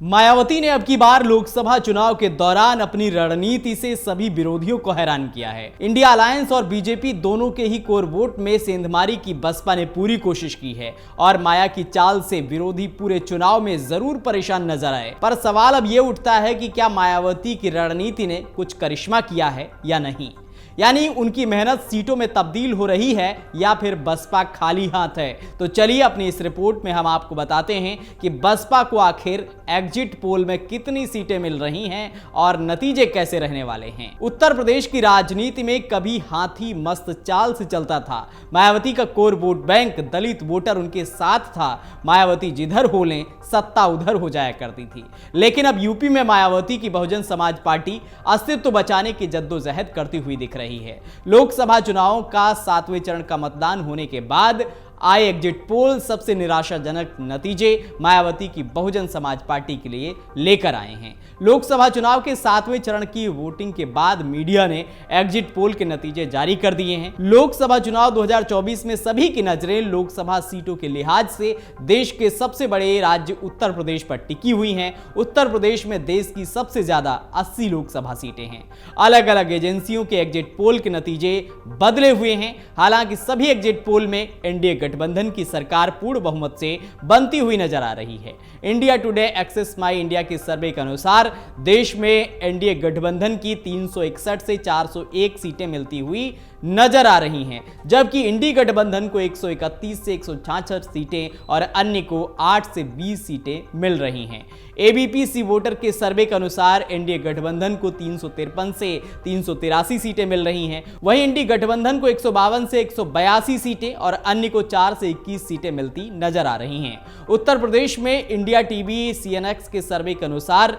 मायावती ने अब की बार लोकसभा चुनाव के दौरान अपनी रणनीति से सभी विरोधियों को हैरान किया है। इंडिया अलायंस और बीजेपी दोनों के ही कोर वोट में सेंधमारी की बसपा ने पूरी कोशिश की है और माया की चाल से विरोधी पूरे चुनाव में जरूर परेशान नजर आए। पर सवाल अब यह उठता है कि क्या मायावती की रणनीति ने कुछ करिश्मा किया है या नहीं, यानी उनकी मेहनत सीटों में तब्दील हो रही है या फिर बसपा खाली हाथ है। तो चलिए अपनी इस रिपोर्ट में हम आपको बताते हैं कि बसपा को आखिर एग्जिट पोल में कितनी सीटें मिल रही हैं और नतीजे कैसे रहने वाले हैं। उत्तर प्रदेश की राजनीति में कभी हाथी मस्त चाल से चलता था। मायावती का कोर वोट बैंक दलित वोटर उनके साथ था। मायावती जिधर हो लें सत्ता उधर हो जाया करती थी। लेकिन अब यूपी में मायावती की बहुजन समाज पार्टी अस्तित्व बचाने की जद्दोजहद करती हुई दिख रही है। लोकसभा चुनावों का 7वें चरण का मतदान होने के बाद आए एग्जिट पोल सबसे निराशाजनक नतीजे मायावती की बहुजन समाज पार्टी के लिए लेकर आए हैं। लोकसभा चुनाव के 7वें चरण की वोटिंग के बाद मीडिया ने एग्जिट पोल के नतीजे जारी कर दिए हैं। लोकसभा चुनाव 2024 में सभी की नजरें लोकसभा सीटों के लिहाज से देश के सबसे बड़े राज्य उत्तर प्रदेश पर टिकी हुई हैं। उत्तर प्रदेश में देश की सबसे ज्यादा 80 लोकसभा सीटें हैं। अलग अलग एजेंसियों के एग्जिट पोल के नतीजे बदले हुए हैं। हालांकि सभी एग्जिट पोल में एनडीए गठबंधन की सरकार पूर्ण बहुमत से बनती हुई नजर आ रही है। इंडिया टुडे एक्सेस माई इंडिया के सर्वे के अनुसार देश में एनडीए गठबंधन की 361 से 401 सीटें मिलती हुई नजर आ रही हैं, जबकि इंडी गठबंधन को 131 से 166 सीटें और अन्य को 8 से 20 सीटें मिल रही हैं। एबीपी सी वोटर के सर्वे के अनुसार एनडीए गठबंधन को 353 से 383 सीटें मिल रही हैं, वहीं इंडी गठबंधन को 152 से 182 सीटें और अन्य को 4 से 21 सीटें मिलती नजर आ रही हैं। उत्तर प्रदेश में इंडिया टीवी सीएनएक्स के सर्वे के अनुसार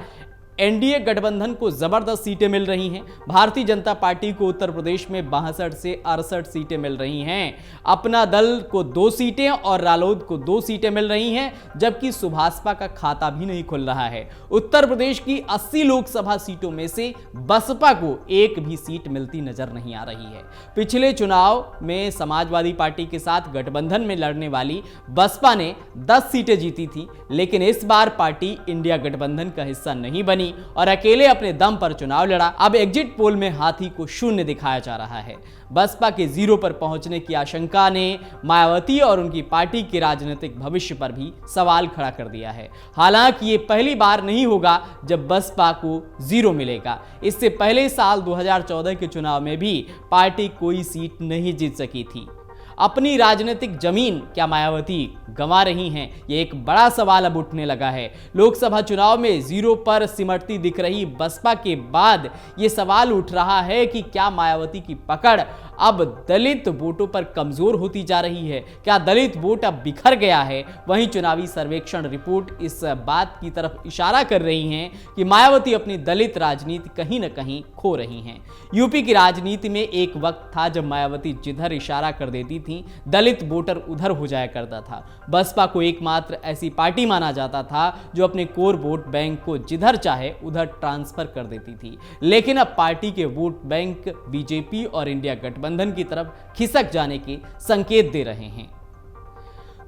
एनडीए गठबंधन को जबरदस्त सीटें मिल रही हैं। भारतीय जनता पार्टी को उत्तर प्रदेश में 62 से 68 सीटें मिल रही हैं। अपना दल को 2 सीटें और रालोद को 2 सीटें मिल रही हैं, जबकि सुभाषपा का खाता भी नहीं खुल रहा है। उत्तर प्रदेश की 80 लोकसभा सीटों में से बसपा को एक भी सीट मिलती नजर नहीं आ रही है। पिछले चुनाव में समाजवादी पार्टी के साथ गठबंधन में लड़ने वाली बसपा ने 10 सीटें जीती थी, लेकिन इस बार पार्टी इंडिया गठबंधन का हिस्सा नहीं बनी और अकेले अपने दम पर चुनाव लड़ा। अब एग्जिट पोल में हाथी को शून्य दिखाया जा रहा है। बसपा के 0 पर पहुंचने की आशंका ने मायावती और उनकी पार्टी के राजनीतिक भविष्य पर भी सवाल खड़ा कर दिया है। हालांकि ये पहली बार नहीं होगा जब बसपा को 0 मिलेगा। इससे पहले साल 2014 के चुनाव में भी पार्टी कोई सीट नहीं जीत सकी थी। अपनी राजनीतिक जमीन क्या मायावती गंवा रही हैं? ये एक बड़ा सवाल अब उठने लगा है। लोकसभा चुनाव में 0 पर सिमटती दिख रही बसपा के बाद ये सवाल उठ रहा है कि क्या मायावती की पकड़ अब दलित वोटों पर कमजोर होती जा रही है? क्या दलित वोट अब बिखर गया है? वहीं चुनावी सर्वेक्षण रिपोर्ट इस बात की तरफ इशारा कर रही हैं कि मायावती अपनी दलित राजनीति कहीं न कहीं खो रही हैं। यूपी की राजनीति में एक वक्त था जब मायावती जिधर इशारा कर देती थी दलित वोटर उधर हो जाया करता था। बसपा को एकमात्र ऐसी पार्टी माना जाता था जो अपने कोर वोट बैंक को जिधर चाहे उधर ट्रांसफर कर देती थी। लेकिन अब पार्टी के वोट बैंक बीजेपी और इंडिया गठबंधन की तरफ खिसक जाने के संकेत दे रहे हैं।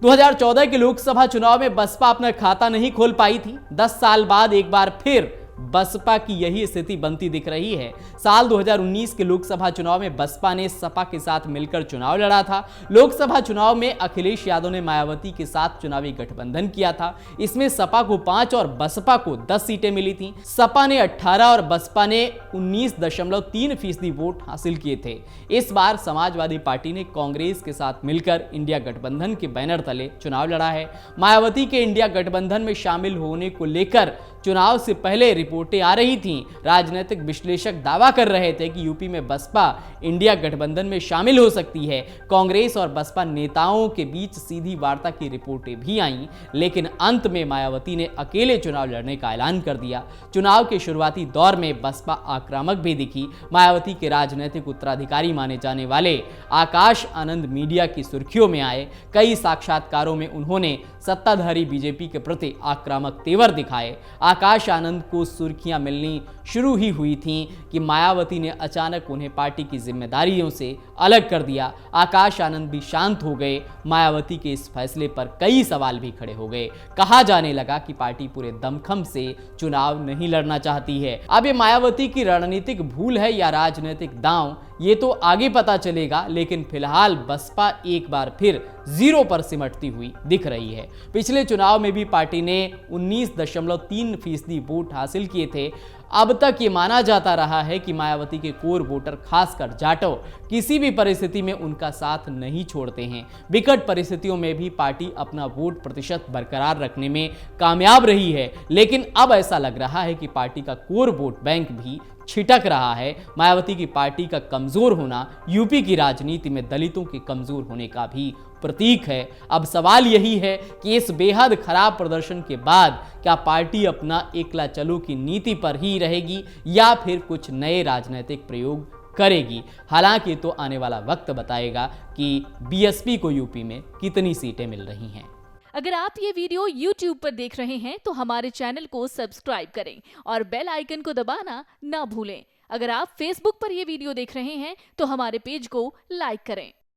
2014 के लोकसभा चुनाव में बसपा अपना खाता नहीं खोल पाई थी। 10 साल बाद एक बार फिर बसपा की यही स्थिति बनती दिख रही है। साल 2019 के लोकसभा चुनाव में बसपा ने सपा के साथ मिलकर चुनाव लड़ा था। लोकसभा चुनाव में अखिलेश यादव ने मायावती के साथ चुनावी गठबंधन किया था। इसमें सपा को 5 और बसपा को 10 सीटें मिली थी। सपा ने 18 और बसपा ने 19.3% वोट हासिल किए थे। इस बार समाजवादी पार्टी ने कांग्रेस के साथ मिलकर इंडिया गठबंधन के बैनर तले चुनाव लड़ा है। मायावती के इंडिया गठबंधन में शामिल होने को लेकर चुनाव से पहले रिपोर्टें आ रही थीं। राजनीतिक विश्लेषक दावा कर रहे थे कि यूपी में बसपा इंडिया गठबंधन में शामिल हो सकती है। कांग्रेस और बसपा नेताओं के बीच सीधी वार्ता की रिपोर्टें भी आईं, लेकिन अंत में मायावती ने अकेले चुनाव लड़ने का ऐलान कर दिया। चुनाव के शुरुआती दौर में बसपा आक्रामक भी दिखी। मायावती के राजनीतिक उत्तराधिकारी माने जाने वाले आकाश आनंद मीडिया की सुर्खियों में आए। कई साक्षात्कारों में उन्होंने सत्ताधारी बीजेपी के प्रति आक्रामक तेवर दिखाए। आकाश आनंद को सुर्खियां मिलनी शुरू ही हुई थीं कि मायावती ने अचानक उन्हें पार्टी की जिम्मेदारियों से अलग कर दिया। आकाश आनंद भी शांत हो गए। मायावती के इस फैसले पर कई सवाल भी खड़े हो गए। कहा जाने लगा कि पार्टी पूरे दमखम से चुनाव नहीं लड़ना चाहती है। अब ये मायावती की रणनीतिक भूल है या राजनीतिक दांव, ये तो आगे पता चलेगा, लेकिन फिलहाल बसपा एक बार फिर जीरो पर सिमटती हुई दिख रही है। पिछले चुनाव में भी पार्टी ने 19.3% वोट हासिल किए थे। अब तक ये माना जाता रहा है कि मायावती के कोर वोटर, खासकर जाटव, किसी भी परिस्थिति में उनका साथ नहीं छोड़ते हैं। विकट परिस्थितियों में भी पार्टी अपना वोट प्रतिशत बरकरार रखने में कामयाब रही है, लेकिन अब ऐसा लग रहा है कि पार्टी का कोर वोट बैंक भी छिटक रहा है। मायावती की पार्टी का कमजोर होना यूपी की राजनीति में दलितों के कमजोर होने का भी प्रतीक है। अब सवाल यही है कि इस बेहद खराब प्रदर्शन के बाद क्या पार्टी अपना एकला चलो की नीति पर ही रहेगी या फिर कुछ नए राजनीतिक प्रयोग करेगी। हालांकि तो आने वाला वक्त बताएगा कि बीएसपी को यूपी में कितनी सीटें मिल रही हैं। अगर आप ये वीडियो YouTube पर देख रहे हैं तो हमारे चैनल को सब्सक्राइब करें और बेल आइकन को दबाना ना भूलें। अगर आप Facebook पर ये वीडियो देख रहे हैं तो हमारे पेज को लाइक करें।